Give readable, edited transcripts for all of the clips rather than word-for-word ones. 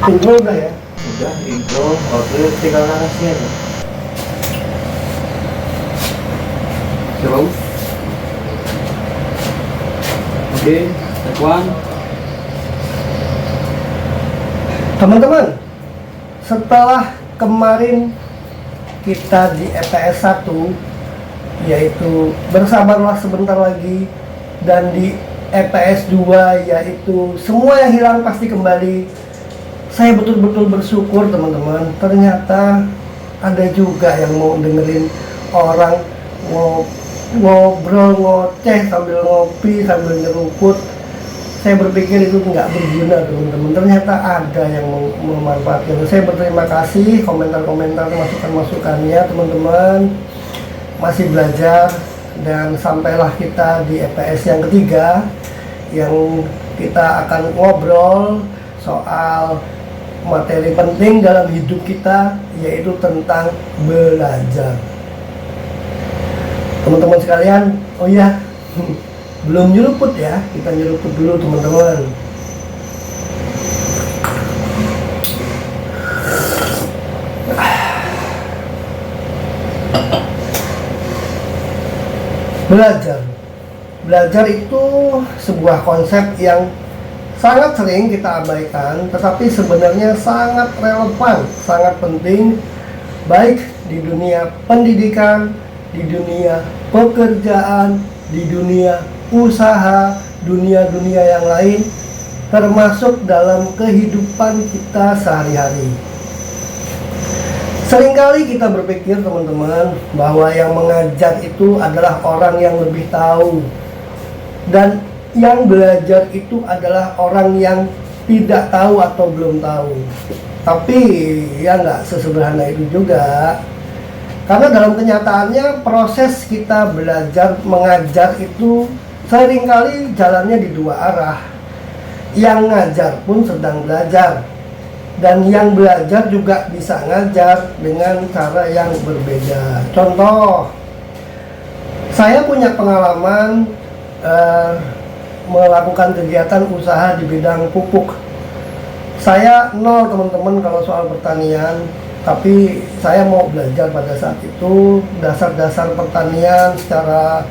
Intro udah ya? Udah intro, outro, tinggal narasi aja. Coba. Oke, take one. Teman-teman, setelah kemarin kita di EPS 1 yaitu bersabarlah sebentar lagi, dan di EPS 2 yaitu semua yang hilang pasti kembali, saya betul-betul bersyukur teman-teman. Ternyata ada juga yang mau dengerin orang ngobrol ngoceh sambil ngopi sambil nyeruput. Saya berpikir itu nggak berguna teman-teman, ternyata ada yang memanfaatkan. Saya berterima kasih komentar-komentar, masukan-masukannya teman-teman. Masih belajar dan sampailah kita di EPS yang ketiga, yang kita akan ngobrol soal materi penting dalam hidup kita, yaitu tentang belajar. Teman-teman sekalian, oh iya, belum nyeruput ya, kita nyeruput dulu teman-teman. Belajar itu sebuah konsep yang sangat sering kita abaikan, tetapi sebenarnya sangat relevan, sangat penting, baik di dunia pendidikan, di dunia pekerjaan, di dunia usaha, dunia-dunia yang lain, termasuk dalam kehidupan kita sehari-hari. Seringkali kita berpikir teman-teman bahwa yang mengajar itu adalah orang yang lebih tahu, dan yang belajar itu adalah orang yang tidak tahu atau belum tahu. Tapi ya nggak sesederhana itu juga, karena dalam kenyataannya proses kita belajar mengajar itu seringkali jalannya di dua arah. Yang ngajar pun sedang belajar, dan yang belajar juga bisa ngajar dengan cara yang berbeda. Contoh, saya punya pengalaman melakukan kegiatan usaha di bidang pupuk. Saya nol teman-teman kalau soal pertanian, tapi saya mau belajar pada saat itu dasar-dasar pertanian secara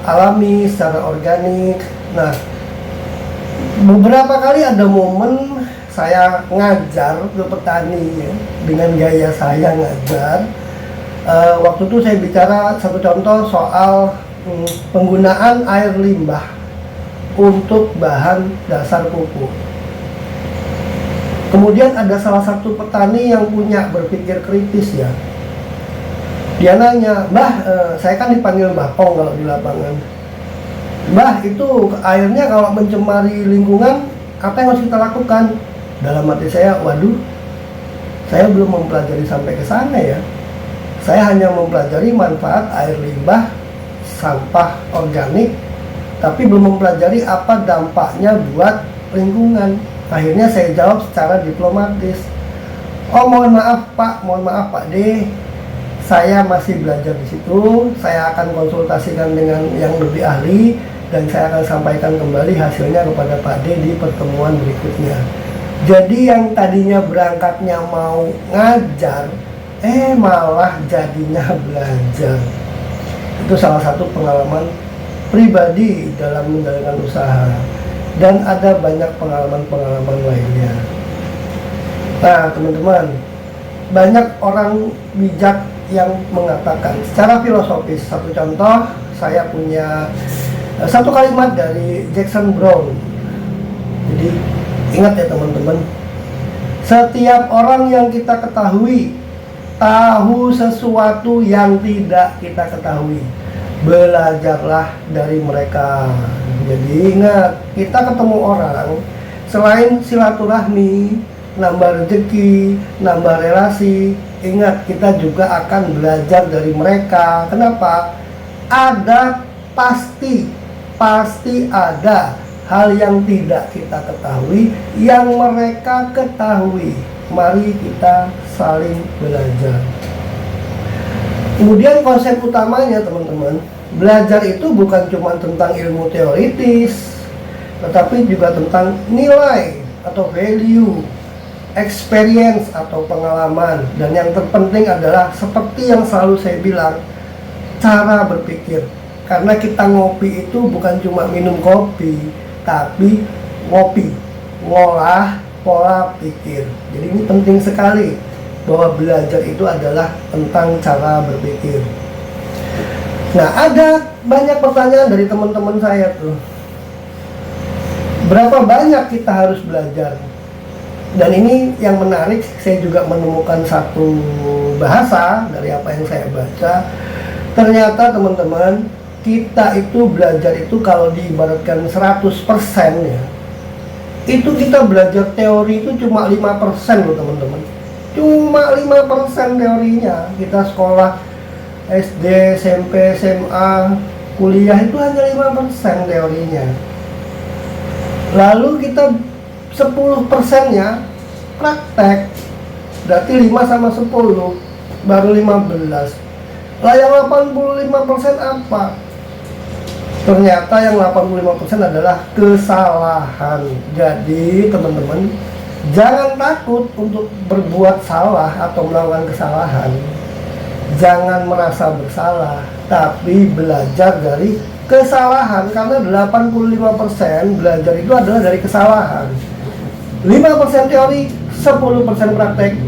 alami, secara organik. Nah, beberapa kali ada momen saya ngajar ke petani ya, dengan gaya saya ngajar. Waktu itu saya bicara satu contoh soal penggunaan air limbah untuk bahan dasar pupuk. Kemudian ada salah satu petani yang punya berpikir kritis ya. Dia nanya, "Mbah, saya kan dipanggil Mbah Pong kalau di lapangan. Mbah, itu airnya kalau mencemari lingkungan, apa yang harus kita lakukan?" Dalam hati saya, waduh, saya belum mempelajari sampai ke sana ya. Saya hanya mempelajari manfaat air limbah, sampah organik, tapi belum mempelajari apa dampaknya buat lingkungan. Akhirnya saya jawab secara diplomatis, "Oh, mohon maaf Pak, mohon maaf Pak D, saya masih belajar di situ. Saya akan konsultasikan dengan yang lebih ahli, dan saya akan sampaikan kembali hasilnya kepada Pak D di pertemuan berikutnya." Jadi yang tadinya berangkatnya mau ngajar, malah jadinya belajar. Itu salah satu pengalaman pribadi dalam menjalankan usaha, dan ada banyak pengalaman-pengalaman lainnya. Nah teman-teman, banyak orang bijak yang mengatakan secara filosofis. Satu contoh, saya punya satu kalimat dari Jackson Brown. Jadi ingat ya teman-teman, setiap orang yang kita ketahui tahu sesuatu yang tidak kita ketahui. Belajarlah dari mereka. Jadi ingat, kita ketemu orang, selain silaturahmi, nambah rezeki, nambah relasi, ingat kita juga akan belajar dari mereka. Kenapa? Pasti ada hal yang tidak kita ketahui yang mereka ketahui. Mari kita saling belajar. Kemudian konsep utamanya teman-teman, belajar itu bukan cuma tentang ilmu teoritis, tetapi juga tentang nilai atau value. experience atau pengalaman, dan yang terpenting adalah seperti yang selalu saya bilang, cara berpikir. Karena kita ngopi itu bukan cuma minum kopi, tapi ngopi, ngolah pola pikir. Jadi ini penting sekali bahwa belajar itu adalah tentang cara berpikir. Nah, ada banyak pertanyaan dari teman-teman saya tuh. Berapa banyak kita harus belajar? Dan ini yang menarik, saya juga menemukan satu bahasa dari apa yang saya baca. Ternyata teman-teman, kita itu belajar itu kalau diibaratkan 100% ya, itu kita belajar teori itu cuma 5% loh teman-teman. Cuma 5% teorinya. Kita sekolah SD, SMP, SMA, kuliah itu hanya 5% teorinya. Lalu kita 10%-nya praktek. Berarti 5 sama 10 baru 15. Lah yang 85% apa? Ternyata yang 85% adalah kesalahan. Jadi teman-teman, jangan takut untuk berbuat salah atau melakukan kesalahan. Jangan merasa bersalah, tapi belajar dari kesalahan. Karena 85% belajar itu adalah dari kesalahan. 5% teori, 10% praktek,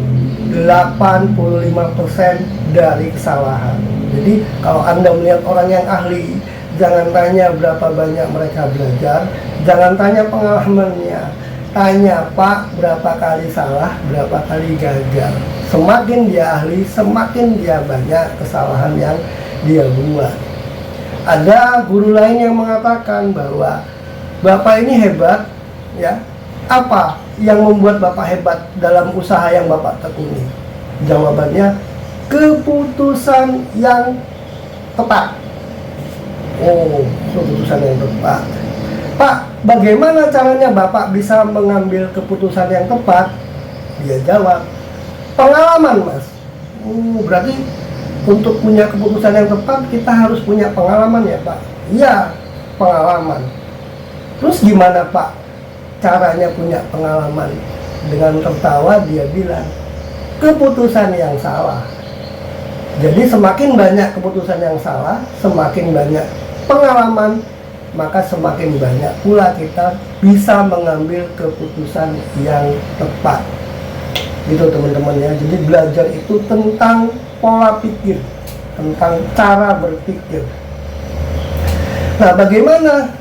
85% dari kesalahan. Jadi kalau Anda melihat orang yang ahli, jangan tanya berapa banyak mereka belajar, jangan tanya pengalamannya, tanya Pak berapa kali salah, berapa kali gagal. Semakin dia ahli, semakin dia banyak kesalahan yang dia buat. Ada guru lain yang mengatakan bahwa Bapak ini hebat, ya. Apa yang membuat Bapak hebat dalam usaha yang Bapak tekuni? Jawabannya, keputusan yang tepat. Oh, keputusan yang tepat. Pak, bagaimana caranya Bapak bisa mengambil keputusan yang tepat? Dia jawab, pengalaman, Mas. Berarti untuk punya keputusan yang tepat kita harus punya pengalaman ya, Pak? Iya, pengalaman. Terus gimana, Pak, caranya punya pengalaman? Dengan tertawa dia bilang, keputusan yang salah. Jadi semakin banyak keputusan yang salah, semakin banyak pengalaman, maka semakin banyak pula kita bisa mengambil keputusan yang tepat. Gitu teman-teman ya. Jadi belajar itu tentang pola pikir, tentang cara berpikir. Nah, bagaimana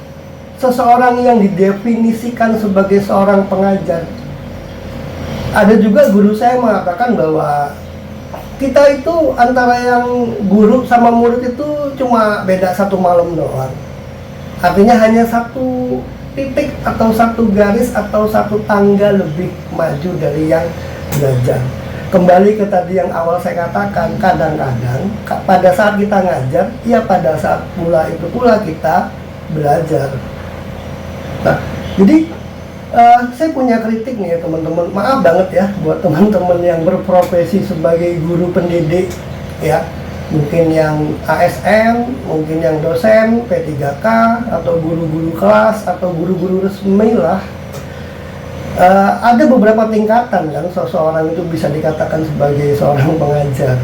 seseorang yang didefinisikan sebagai seorang pengajar? Ada juga guru saya mengatakan bahwa kita itu antara yang guru sama murid itu cuma beda satu malam doang. Artinya hanya satu titik atau satu garis atau satu tangga lebih maju dari yang belajar. Kembali ke tadi yang awal saya katakan, kadang-kadang pada saat kita ngajar, ya pada saat pula itu pula kita belajar. Nah, jadi saya punya kritik nih ya teman-teman. Maaf banget ya buat teman-teman yang berprofesi sebagai guru pendidik ya. Mungkin yang ASN, mungkin yang dosen, P3K, atau guru-guru kelas, atau guru-guru resmi lah. Ada beberapa tingkatan kan seseorang itu bisa dikatakan sebagai seorang pengajar.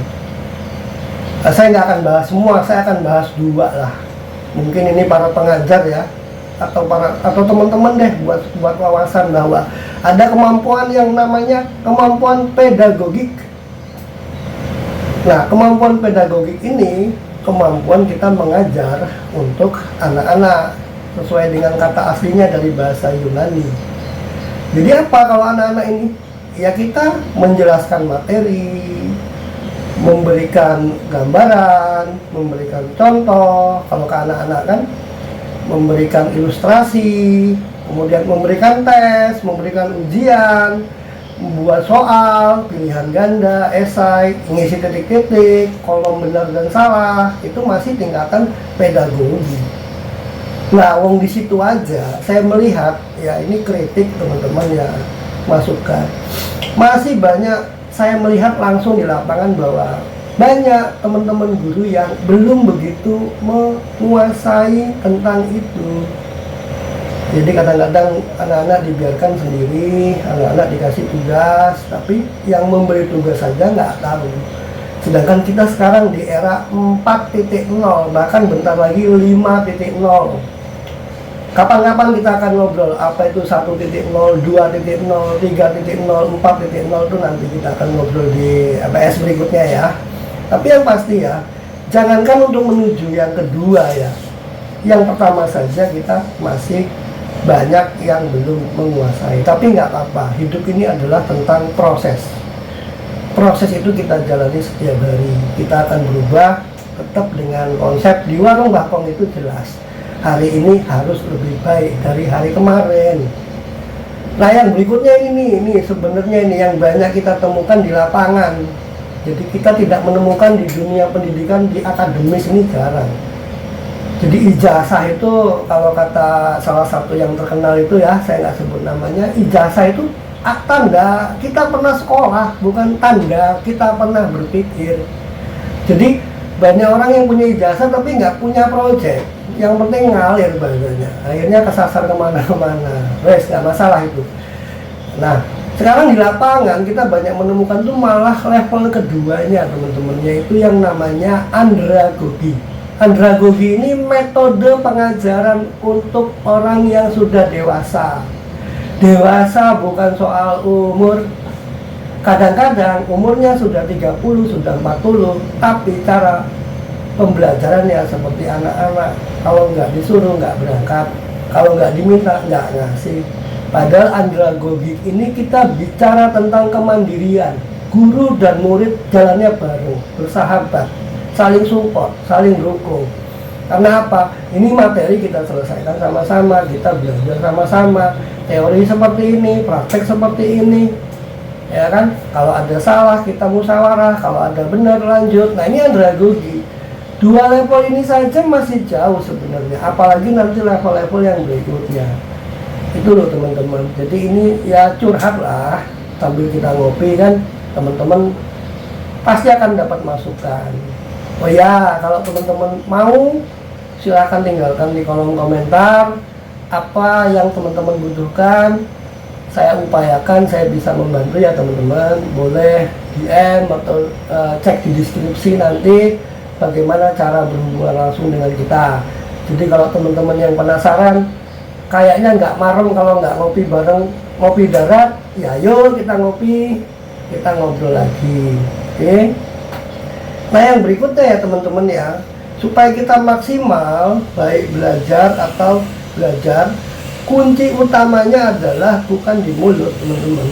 Saya nggak akan bahas semua, saya akan bahas dua lah. Mungkin ini para pengajar ya, atau teman-teman deh buat wawasan bahwa ada kemampuan yang namanya kemampuan pedagogik. Nah, kemampuan pedagogik ini kemampuan kita mengajar untuk anak-anak sesuai dengan kata aslinya dari bahasa Yunani. Jadi apa kalau anak-anak ini? Ya kita menjelaskan materi, memberikan gambaran, memberikan contoh. Kalau ke anak-anak kan memberikan ilustrasi, kemudian memberikan tes, memberikan ujian, membuat soal, pilihan ganda, esai, ngisi titik-titik, kolom benar dan salah, itu masih tingkatan pedagogi. Nah, wong di situ aja saya melihat, ya ini kritik teman-teman ya, masukan. Masih banyak saya melihat langsung di lapangan bahwa banyak teman-teman guru yang belum begitu menguasai tentang itu. Jadi kadang-kadang anak-anak dibiarkan sendiri, anak-anak dikasih tugas, tapi yang memberi tugas saja nggak tahu. Sedangkan kita sekarang di era 4.0, bahkan bentar lagi 5.0. Kapan-kapan kita akan ngobrol apa itu 1.0, 2.0, 3.0, 4.0 itu nanti kita akan ngobrol di APS berikutnya ya. Tapi yang pasti ya, jangankan untuk menuju yang kedua ya. Yang pertama saja kita masih banyak yang belum menguasai, tapi nggak apa-apa. Hidup ini adalah tentang proses. Proses itu kita jalani setiap hari. Kita akan berubah tetap dengan konsep di warung bakpong itu jelas. Hari ini harus lebih baik dari hari kemarin. Nah yang berikutnya ini sebenarnya ini yang banyak kita temukan di lapangan. Jadi kita tidak menemukan di dunia pendidikan, di akademis ini jarang. Jadi ijazah itu kalau kata salah satu yang terkenal itu ya, saya nggak sebut namanya, ijazah itu tanda kita pernah sekolah, bukan tanda kita pernah berpikir. Jadi banyak orang yang punya ijazah tapi nggak punya proyek, yang penting ngalir bahasanya, akhirnya kesasar kemana-kemana, wes nggak masalah itu. Nah sekarang di lapangan kita banyak menemukan tuh malah level keduanya teman-teman, yaitu yang namanya andragogi. Andragogi ini metode pengajaran untuk orang yang sudah dewasa. Dewasa bukan soal umur. Kadang-kadang umurnya sudah 30, sudah 40, tapi cara pembelajarannya seperti anak-anak. Kalau nggak disuruh nggak berangkat, kalau nggak diminta nggak ngasih. Padahal andragogi ini kita bicara tentang kemandirian. Guru dan murid jalannya bareng, bersahabat, saling support, saling dukung. Karena apa? Ini materi kita selesaikan sama-sama, kita belajar sama-sama. Teori seperti ini, praktek seperti ini, ya kan? Kalau ada salah kita musyawarah, kalau ada benar lanjut. Nah ini andragogi. Dua level ini saja masih jauh sebenarnya, apalagi nanti level-level yang berikutnya. Itu loh teman-teman. Jadi ini ya curhat lah sambil kita ngopi kan, teman-teman pasti akan dapat masukan. Oh ya, kalau teman-teman mau silahkan tinggalkan di kolom komentar apa yang teman-teman butuhkan. Saya upayakan saya bisa membantu ya teman-teman. Boleh DM atau cek di deskripsi nanti bagaimana cara berhubungan langsung dengan kita. Jadi kalau teman-teman yang penasaran, kayaknya nggak marem kalau nggak ngopi bareng, ngopi darat, ya yuk kita ngopi, kita ngobrol lagi. Oke? Nah yang berikutnya ya teman-teman ya, supaya kita maksimal baik belajar atau belajar, kunci utamanya adalah bukan di mulut teman-teman.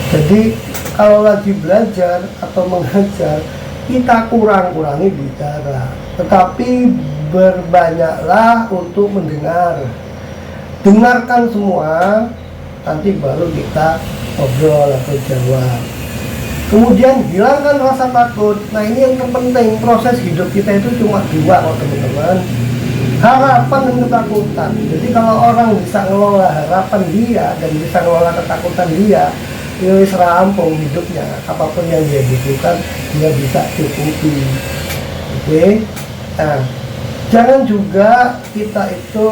Jadi kalau lagi belajar atau mengajar, kita kurangi bicara, tetapi berbanyaklah untuk mendengar. Dengarkan semua, nanti baru kita ngobrol atau jawab. Kemudian hilangkan rasa takut. Nah ini yang terpenting, proses hidup kita itu cuma dua kok teman-teman, harapan dan ketakutan. Jadi kalau orang bisa ngelola harapan dia dan bisa ngelola ketakutan dia, ya wis rampung hidupnya. Apapun yang dia butuhkan dia bisa cukupi. Oke. Nah jangan juga kita itu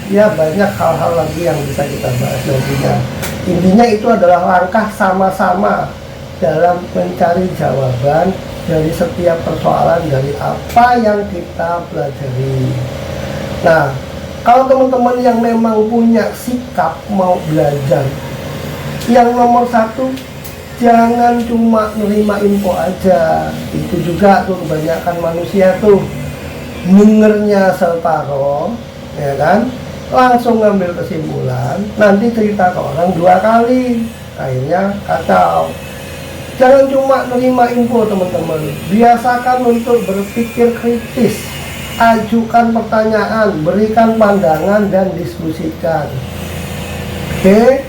ya banyak hal-hal lagi yang bisa kita bahas nantinya. Intinya itu adalah langkah sama-sama dalam mencari jawaban dari setiap persoalan dari apa yang kita pelajari. Nah, kalau teman-teman yang memang punya sikap mau belajar, yang nomor satu, jangan cuma nerima info aja. Itu juga tuh kebanyakan manusia tuh dengernya separoh, ya kan? Langsung ngambil kesimpulan, nanti cerita ke orang 2 kali, akhirnya kacau. Jangan cuma nerima info teman-teman, biasakan untuk berpikir kritis, ajukan pertanyaan, berikan pandangan dan diskusikan. Oke,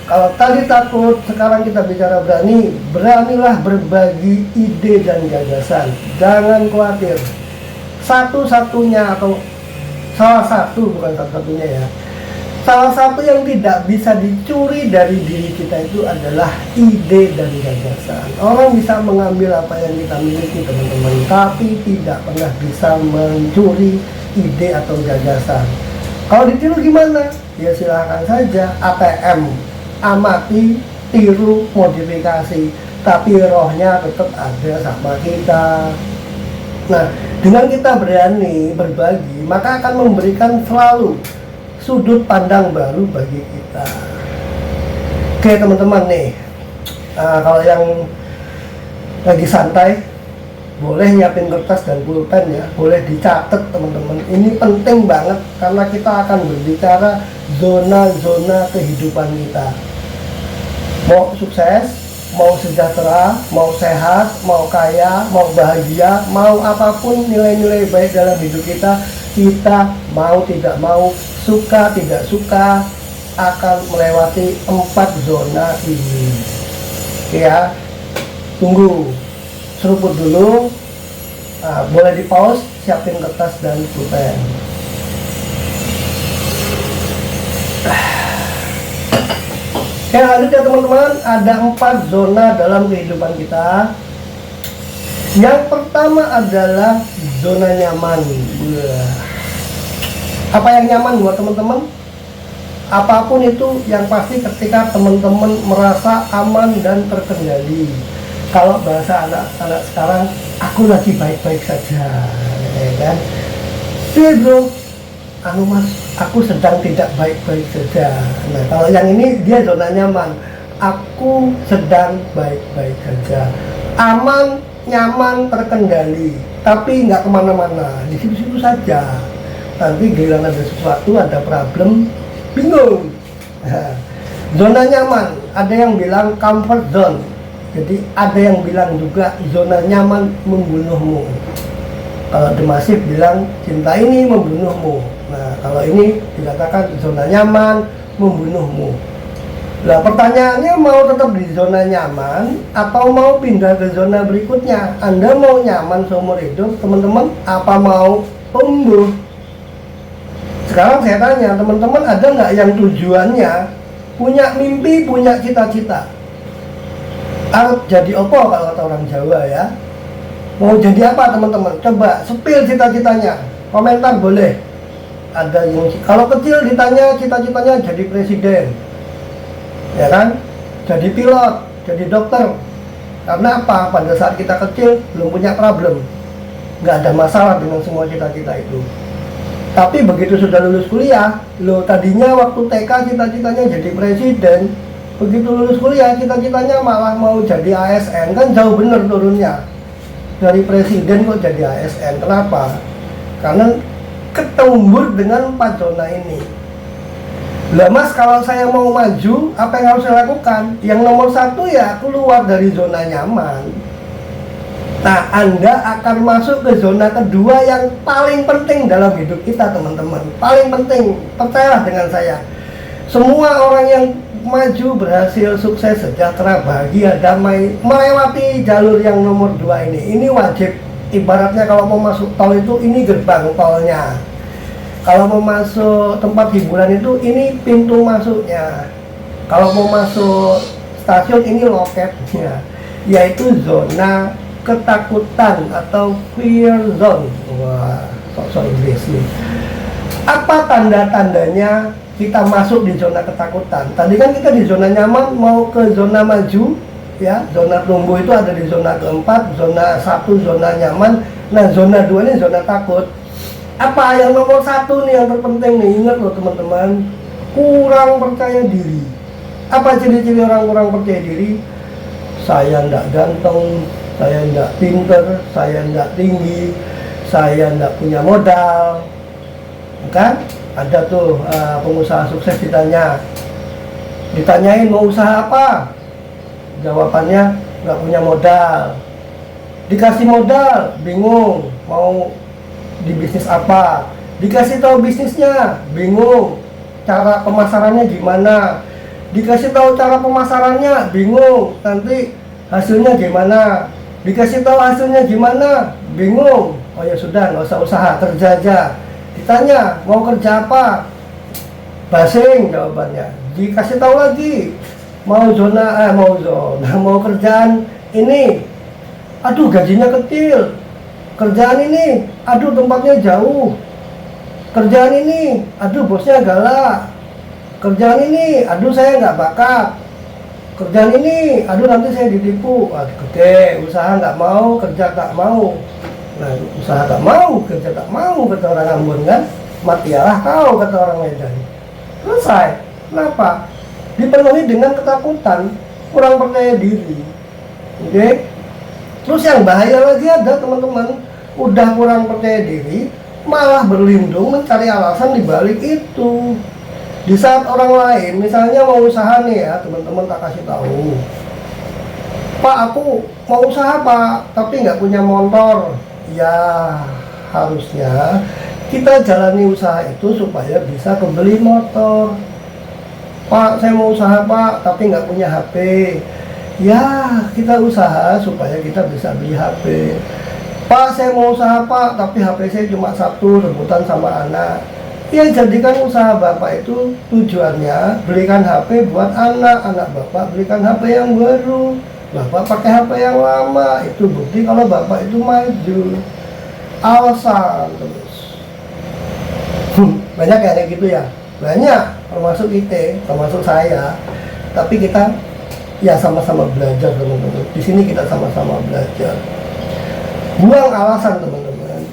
kalau tadi takut, sekarang kita bicara berani. Beranilah berbagi ide dan gagasan, jangan khawatir. Satu-satunya atau salah satu, bukan satu-satunya ya, salah satu yang tidak bisa dicuri dari diri kita itu adalah ide dan gagasan. Orang bisa mengambil apa yang kita miliki teman-teman, tapi tidak pernah bisa mencuri ide atau gagasan. Kalau ditiru gimana? Ya silakan saja, ATM, amati, tiru, modifikasi, tapi rohnya tetap ada sama kita. Nah, dengan kita berani berbagi, maka akan memberikan selalu sudut pandang baru bagi kita. Oke teman-teman nih, kalau yang lagi santai, boleh nyiapin kertas dan pulpen ya, boleh dicatat teman-teman. Ini penting banget karena kita akan berbicara zona-zona kehidupan kita. Mau sukses, mau sejahtera, mau sehat, mau kaya, mau bahagia, mau apapun nilai-nilai baik dalam hidup kita, kita mau tidak mau, suka tidak suka, akan melewati 4 zona ini. Ya, tunggu, seruput dulu. Boleh di pause, siapin kertas dan pulpen. Oke, lanjut ya teman-teman. Ada 4 zona dalam kehidupan kita. Yang pertama adalah zona nyaman. Apa yang nyaman buat teman-teman? Apapun itu, yang pasti ketika teman-teman merasa aman dan terkendali. Kalau bahasa anak-anak sekarang, aku lagi baik-baik saja, ya kan? Iya bro, mas, aku sedang tidak baik-baik saja. Nah, kalau yang ini dia zona nyaman. Aku sedang baik-baik saja, aman, nyaman, terkendali, tapi nggak kemana-mana, di situ-situ saja. Nanti giliran ada sesuatu, ada problem, bingung. Nah, zona nyaman, ada yang bilang comfort zone. Jadi ada yang bilang juga zona nyaman membunuhmu. Kalau The Massive bilang cinta ini membunuhmu. Nah, kalau ini dikatakan zona nyaman membunuhmu. Nah, pertanyaannya, mau tetap di zona nyaman atau mau pindah ke zona berikutnya? Anda mau nyaman seumur hidup, teman-teman, apa mau tumbuh? Sekarang saya tanya, teman-teman, ada nggak yang tujuannya punya mimpi, punya cita-cita? Jadi apa kalau kata orang Jawa ya? Mau jadi apa teman-teman? Coba sepil cita-citanya, komentar boleh. Ada yang kalau kecil ditanya cita-citanya jadi presiden, ya kan? Jadi pilot, jadi dokter. Karena apa? Pada saat kita kecil belum punya problem, nggak ada masalah dengan semua cita-cita itu. Tapi begitu sudah lulus kuliah, lo tadinya waktu TK cita-citanya jadi presiden, begitu lulus kuliah cita-citanya malah mau jadi ASN, kan jauh bener turunnya. Dari presiden kok jadi ASN, kenapa? Karena ketumbur dengan 4 zona ini. Lah mas, kalau saya mau maju, apa yang harus saya lakukan? Yang nomor 1 ya keluar dari zona nyaman. Nah, Anda akan masuk ke zona kedua yang paling penting dalam hidup kita teman-teman. Paling penting, percayalah dengan saya. Semua orang yang maju, berhasil, sukses, sejahtera, bahagia, damai, melewati jalur yang nomor 2 ini. Ini wajib. Ibaratnya kalau mau masuk tol itu, ini gerbang tolnya. Kalau mau masuk tempat hiburan itu, ini pintu masuknya. Kalau mau masuk stasiun, ini loketnya. Yaitu zona ketakutan atau fear zone. Wah, sok-sok Inggris nih. Apa tanda-tandanya kita masuk di zona ketakutan? Tadi kan kita di zona nyaman, mau ke zona maju, ya. Zona tumbuh itu ada di zona keempat, zona 1 zona nyaman. Nah, zona 2 ini zona takut. Apa yang nomor 1 nih yang terpenting nih? Ingat loh teman-teman, kurang percaya diri. Apa ciri-ciri orang kurang percaya diri? Saya ndak ganteng, saya ndak pinter, saya ndak tinggi, saya ndak punya modal. Kan ada tuh pengusaha sukses ditanyain mau usaha apa, jawabannya nggak punya modal. Dikasih modal bingung mau di bisnis apa, dikasih tahu bisnisnya bingung, cara pemasarannya gimana, dikasih tahu cara pemasarannya bingung, nanti hasilnya gimana, dikasih tahu hasilnya gimana bingung. Oh ya sudah, nggak usah usaha, kerja aja. Ditanya mau kerja apa, basing jawabannya. Dikasih tahu lagi mau mau kerjaan ini, aduh gajinya kecil, kerjaan ini, aduh tempatnya jauh. Kerjaan ini, aduh bosnya galak. Kerjaan ini, aduh saya nggak bakat. Kerjaan ini, aduh nanti saya ditipu. Aduh gede, usaha nggak mau, kerja tak mau. Nah, usaha tak mau, kerja tak mau, kata orang Ambon kan. Matialah kau, kata orang Medan. Selesai. Kenapa? Dipenuhi dengan ketakutan, kurang percaya diri. Oke? Terus yang bahaya lagi ada teman-teman, udah kurang percaya diri, malah berlindung mencari alasan di balik itu. Di saat orang lain, misalnya mau usaha nih ya, teman-teman tak kasih tahu. Pak, aku mau usaha Pak, tapi nggak punya motor. Ya, harusnya kita jalani usaha itu supaya bisa kebeli motor. Pak, saya mau usaha Pak, tapi nggak punya HP. Ya, kita usaha supaya kita bisa beli HP. Pak, saya mau usaha Pak, tapi HP saya cuma satu, rebutan sama anak. Ya, jadikan usaha Bapak itu tujuannya belikan HP buat anak Bapak belikan HP yang baru. Bapak pakai HP yang lama, itu bukti kalau Bapak itu maju. Alasan terus. Banyak ya kayak gitu ya, banyak, termasuk kita, termasuk saya. Tapi kita ya sama-sama belajar teman-teman. Di sini kita sama-sama belajar. Buang alasan teman-teman.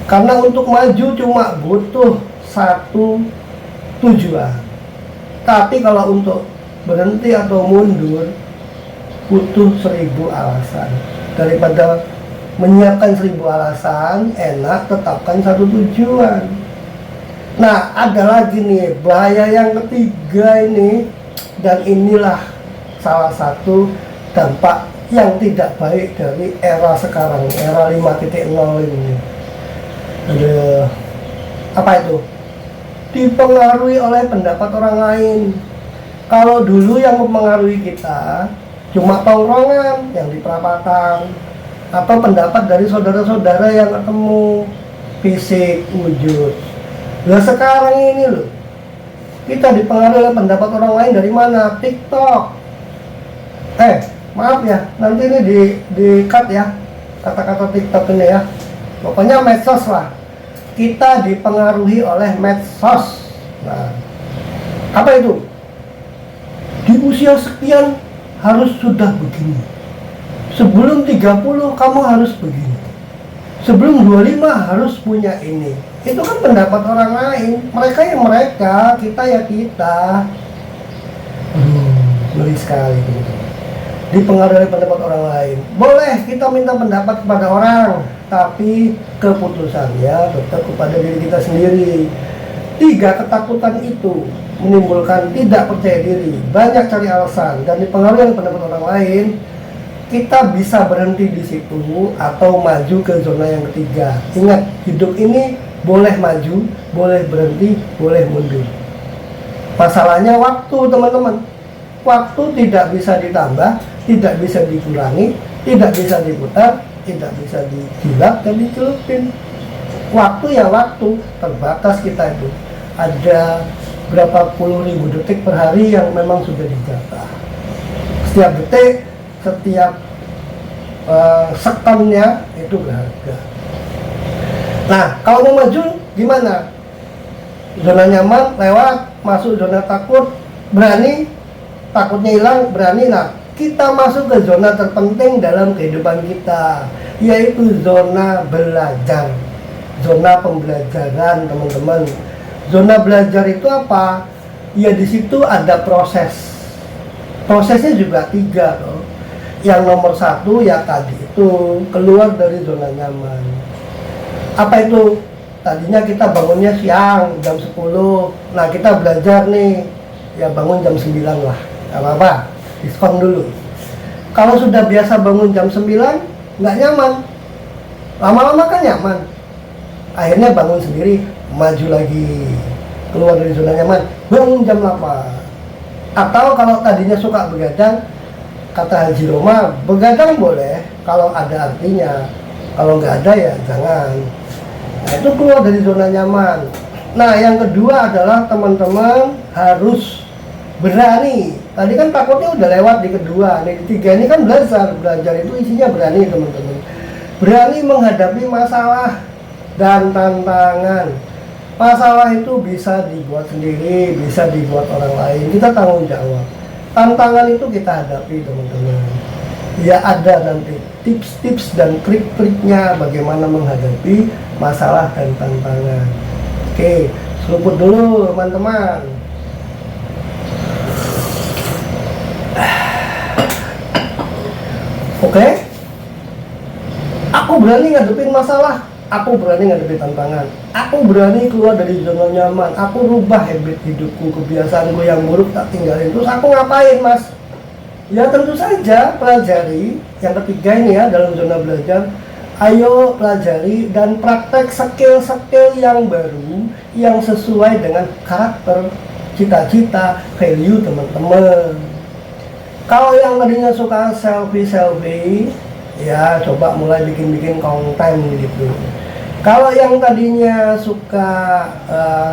Karena untuk maju cuma butuh satu tujuan. Tapi kalau untuk berhenti atau mundur butuh 1000 alasan. Daripada menyiapkan 1000 alasan, enak tetapkan satu tujuan. Nah, ada lagi nih bahaya yang ketiga ini, dan inilah salah satu dampak yang tidak baik dari era sekarang, era 5.0 ini. Ada apa itu? Dipengaruhi oleh pendapat orang lain. Kalau dulu yang mempengaruhi kita cuma tongkrongan yang di perapatan, atau pendapat dari saudara-saudara yang ketemu fisik wujud. Nah sekarang ini loh, kita dipengaruhi oleh pendapat orang lain dari mana? TikTok. Maaf ya, nanti ini di cut ya kata-kata TikTok ini ya. Pokoknya medsos lah. Kita dipengaruhi oleh medsos. Nah, apa itu? Di usia sekian harus sudah begini. Sebelum 30 kamu harus begini. Sebelum 25 harus punya ini. Itu kan pendapat orang lain. Mereka ya mereka, kita ya kita. Ngeri sekali gitu. Dipengaruhi oleh pendapat orang lain. Boleh kita minta pendapat kepada orang, tapi keputusannya tetap kepada diri kita sendiri. 3 ketakutan itu menimbulkan tidak percaya diri, banyak cari alasan, dan dipengaruhi oleh pendapat orang lain. Kita bisa berhenti di situ atau maju ke zona yang ketiga. Ingat, hidup ini boleh maju, boleh berhenti, boleh mundur. Masalahnya waktu teman-teman. Waktu tidak bisa ditambah, tidak bisa dikurangi, tidak bisa diputar, tidak bisa digilap dan dicelupin. Waktu ya waktu, terbatas kita itu. Ada berapa puluh ribu detik per hari yang memang sudah dijatah. Setiap detik, setiap sekonnya itu berharga. Nah, kalau mau maju gimana? Zona nyaman lewat, masuk zona takut, berani, takutnya hilang, berani. Nah, kita masuk ke zona terpenting dalam kehidupan kita, yaitu zona belajar, zona pembelajaran teman-teman. Zona belajar itu apa? Ya di situ ada proses. Prosesnya juga 3 loh. Yang nomor 1 ya tadi itu keluar dari zona nyaman. Apa itu? Tadinya kita bangunnya siang jam 10. Nah kita belajar nih, ya bangun jam 9 lah. Gak apa-apa, diskon dulu. Kalau sudah biasa bangun jam 9, nggak nyaman. Lama-lama kan nyaman. Akhirnya bangun sendiri, maju lagi, keluar dari zona nyaman, bangun jam 8. Atau kalau tadinya suka begadang, kata Haji Roma, begadang boleh kalau ada artinya, kalau nggak ada ya jangan. Nah itu keluar dari zona nyaman. Nah yang kedua adalah teman-teman harus berani. Tadi kan takutnya udah lewat di kedua, nih di 3 ini kan belajar itu isinya berani teman-teman. Berani menghadapi masalah dan tantangan. Masalah itu bisa dibuat sendiri, bisa dibuat orang lain. Kita tanggung jawab. Tantangan itu kita hadapi, teman-teman. Ya, ada nanti tips-tips dan trik-triknya bagaimana menghadapi masalah dan tantangan. Oke, seruput dulu, teman-teman. Oke, aku berani ngadepin masalah, aku berani ngadepin tantangan, aku berani keluar dari zona nyaman, aku rubah habit hidupku, kebiasaanku yang buruk tak tinggalin. Terus aku ngapain, Mas? Ya tentu saja pelajari. Yang ketiga ini ya, dalam zona belajar, ayo pelajari dan praktek skill-skill yang baru yang sesuai dengan karakter, cita-cita, value teman-teman. Kalau yang tadinya suka selfie, ya coba mulai bikin konten gitu. Kalau yang tadinya suka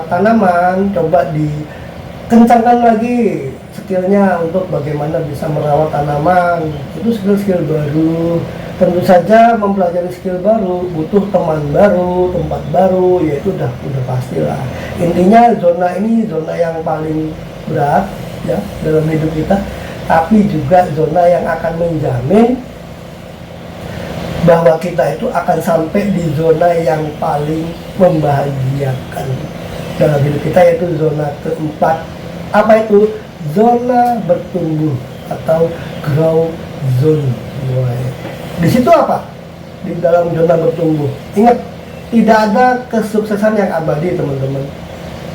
tanaman, coba dikencangkan lagi skillnya untuk bagaimana bisa merawat tanaman. Itu skill-skill baru. Tentu saja mempelajari skill baru butuh teman baru, tempat baru, yaitu udah pastilah. Intinya zona ini zona yang paling berat ya dalam hidup kita, tapi juga zona yang akan menjamin bahwa kita itu akan sampai di zona yang paling membahagiakan dalam hidup kita, yaitu zona keempat. Apa itu? Zona bertumbuh atau grow zone. Di situ apa? Di dalam zona bertumbuh. Ingat, tidak ada kesuksesan yang abadi, teman-teman.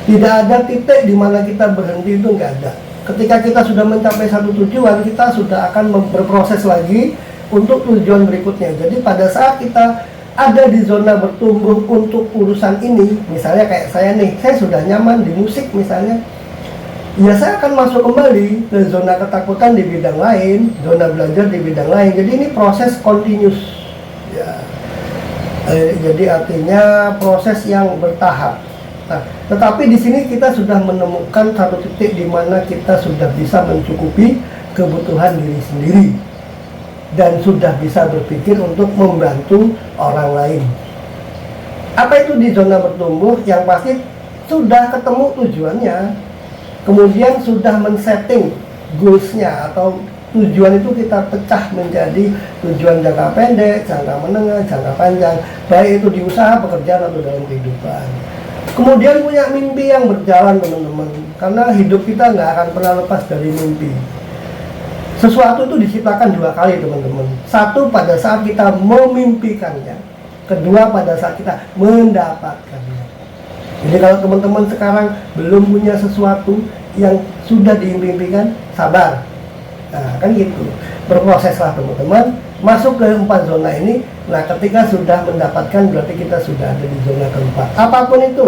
Tidak ada titik di mana kita berhenti, itu nggak ada. Ketika kita sudah mencapai satu tujuan, kita sudah akan berproses lagi untuk tujuan berikutnya. Jadi pada saat kita ada di zona bertumbuh untuk urusan ini, misalnya kayak saya nih, saya sudah nyaman di musik misalnya, ya saya akan masuk kembali ke zona ketakutan di bidang lain, zona belajar di bidang lain. Jadi ini proses continuous ya. Jadi artinya proses yang bertahap. Nah, tetapi di sini kita sudah menemukan satu titik di mana kita sudah bisa mencukupi kebutuhan diri sendiri dan sudah bisa berpikir untuk membantu orang lain. Apa itu di zona bertumbuh? Yang pasti sudah ketemu tujuannya, kemudian sudah men-setting goals-nya atau tujuan itu kita pecah menjadi tujuan jangka pendek, jangka menengah, jangka panjang, baik itu di usaha, pekerjaan, atau dalam kehidupan. Kemudian punya mimpi yang berjalan, teman-teman, karena hidup kita nggak akan pernah lepas dari mimpi. Sesuatu itu diciptakan dua kali, teman-teman. Satu pada saat kita memimpikannya, kedua pada saat kita mendapatkannya. Jadi kalau teman-teman sekarang belum punya sesuatu yang sudah diimpikan, sabar. Nah, kan gitu. Berproseslah, teman-teman. Masuk ke 4 zona ini. Nah, ketika sudah mendapatkan, berarti kita sudah ada di zona keempat. Apapun itu,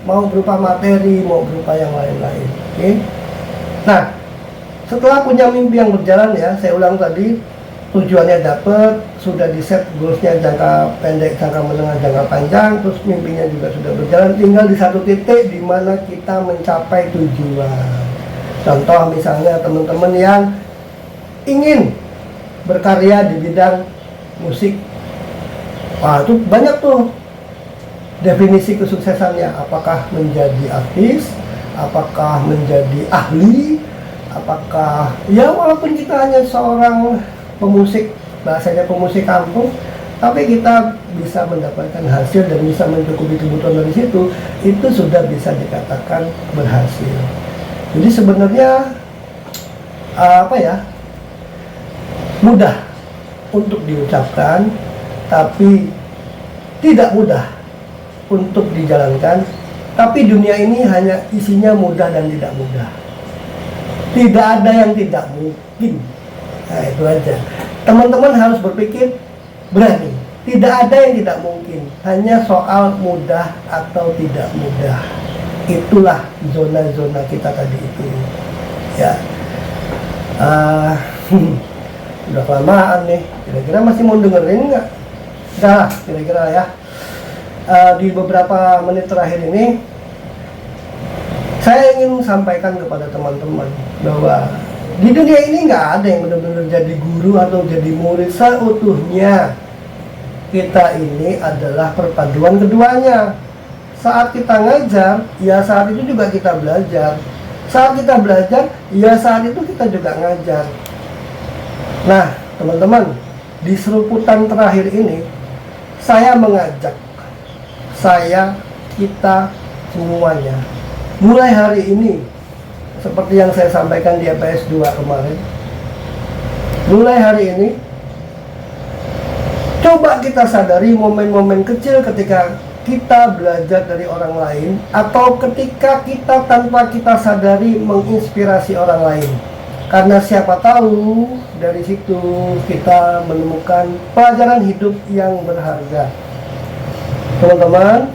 mau berupa materi, mau berupa yang lain-lain. Oke? Nah, setelah punya mimpi yang berjalan ya, saya ulang tadi, tujuannya dapat, sudah di set goalsnya jangka pendek, jangka menengah, jangka panjang, terus mimpinya juga sudah berjalan, tinggal di satu titik di mana kita mencapai tujuan. Contoh misalnya teman-teman yang ingin berkarya di bidang musik, wah itu banyak tuh definisi kesuksesannya. Apakah menjadi artis, apakah menjadi ahli, apakah ya walaupun kita hanya seorang pemusik, bahasanya pemusik kampung, tapi kita bisa mendapatkan hasil dan bisa mencukupi kebutuhan dari situ, itu sudah bisa dikatakan berhasil. Jadi sebenarnya mudah untuk diucapkan, tapi tidak mudah untuk dijalankan. Tapi dunia ini hanya isinya mudah dan tidak mudah. Tidak ada yang tidak mungkin. Nah, itu aja. Teman-teman harus berpikir berani. Tidak ada yang tidak mungkin. Hanya soal mudah atau tidak mudah. Itulah zona-zona kita tadi itu. Ya. Udah kelamaan nih. Kira-kira masih mau dengerin nggak? Udah, kira-kira ya. Di beberapa menit terakhir ini, saya ingin sampaikan kepada teman-teman bahwa di dunia ini nggak ada yang benar-benar jadi guru atau jadi murid seutuhnya. Kita ini adalah perpaduan keduanya. saat kita ngajar, ya saat itu juga kita belajar. Saat kita belajar, ya saat itu kita juga ngajar. Nah, teman-teman, di seruputan terakhir ini, saya mengajak kita semuanya, mulai hari ini, seperti yang saya sampaikan di EPS 2 kemarin, mulai hari ini, coba kita sadari momen-momen kecil ketika kita belajar dari orang lain, atau ketika kita tanpa kita sadari menginspirasi orang lain. Karena siapa tahu dari situ kita menemukan pelajaran hidup yang berharga. Teman-teman,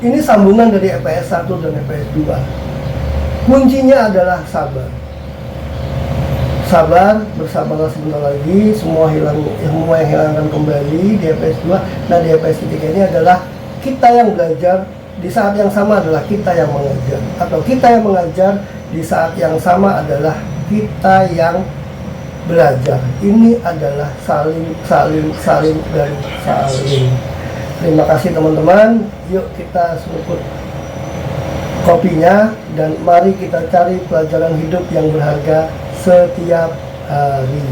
ini sambungan dari EPS 1 dan EPS 2. Kuncinya adalah sabar. Sabar, bersabarlah sebentar lagi, semua yang hilang akan kembali di EPS 2. Nah, di EPS 3 ini adalah kita yang belajar, di saat yang sama adalah kita yang mengajar, atau kita yang mengajar, di saat yang sama adalah kita yang belajar. Ini adalah saling dan saling. Terima kasih teman-teman. Yuk kita seruput kopinya dan mari kita cari pelajaran hidup yang berharga setiap hari.